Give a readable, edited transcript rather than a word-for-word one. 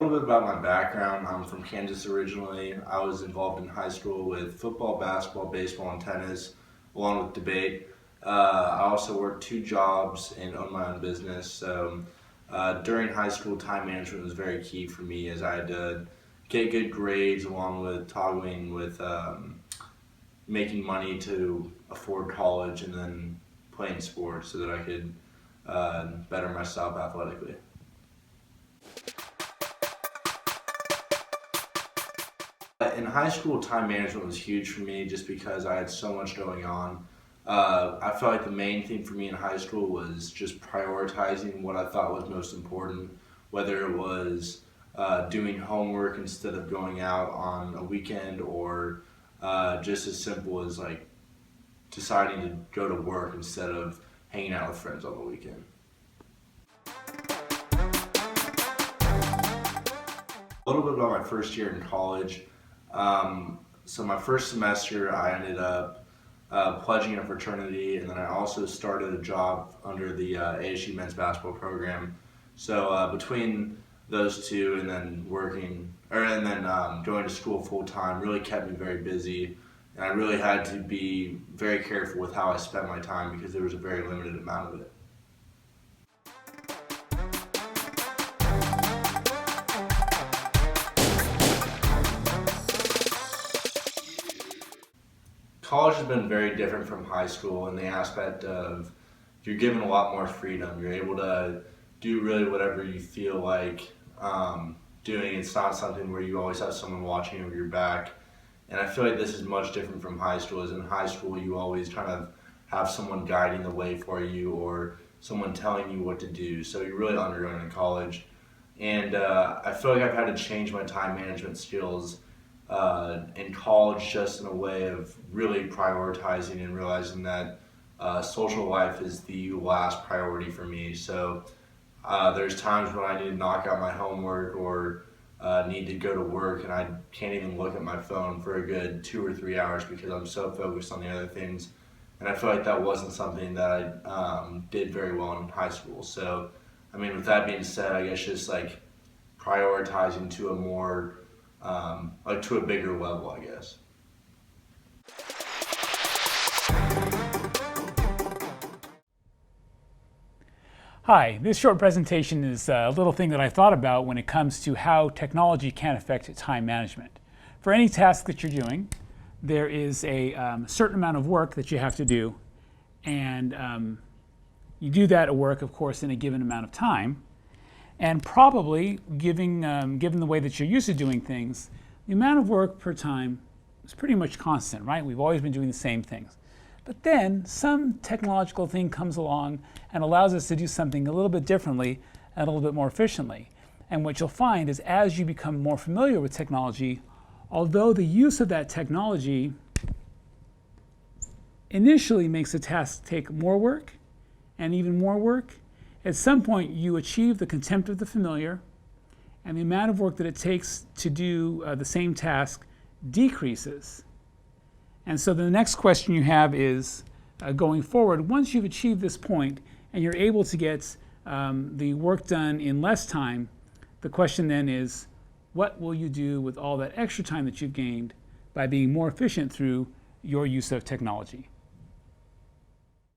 A little bit about my background. I'm from Kansas originally. I was involved in high school with football, basketball, baseball, and tennis, along with debate. I also worked two jobs and owned my own business. So during high school, time management was very key for me as I had to get good grades along with toggling with making money to afford college and then playing sports so that I could better myself athletically. In high school, time management was huge for me just because I had so much going on. I felt like the main thing for me in high school was just prioritizing what I thought was most important, whether it was doing homework instead of going out on a weekend or just as simple as like deciding to go to work instead of hanging out with friends on the weekend. A little bit about my first year in college. So my first semester, I ended up pledging in a fraternity, and then I also started a job under the ASU men's basketball program. So between those two, and then going to school full time, really kept me very busy, and I really had to be very careful with how I spent my time because there was a very limited amount of it. College has been very different from high school in the aspect of you're given a lot more freedom. You're able to do really whatever you feel like doing. It's not something where you always have someone watching over your back. And I feel like this is much different from high school. As in high school, you always kind of have someone guiding the way for you or someone telling you what to do. So you're really on your own in college. And I feel like I've had to change my time management skills in college just in a way of really prioritizing and realizing that social life is the last priority for me. So there's times when I need to knock out my homework or need to go to work and I can't even look at my phone for a good 2 or 3 hours because I'm so focused on the other things. And I feel like that wasn't something that I did very well in high school. So, I mean, with that being said, I guess just like prioritizing to a more to a bigger level, I guess. Hi, this short presentation is a little thing that I thought about when it comes to how technology can affect time management. For any task that you're doing, there is a certain amount of work that you have to do, and you do that work, of course, in a given amount of time. And probably, given the way that you're used to doing things, the amount of work per time is pretty much constant, right? We've always been doing the same things. But then some technological thing comes along and allows us to do something a little bit differently and a little bit more efficiently. And what you'll find is as you become more familiar with technology, although the use of that technology initially makes a task take more work and even more work, at some point you achieve the contempt of the familiar, and the amount of work that it takes to do the same task decreases. And so the next question you have is, going forward, once you've achieved this point and you're able to get the work done in less time, the question then is, what will you do with all that extra time that you've gained by being more efficient through your use of technology?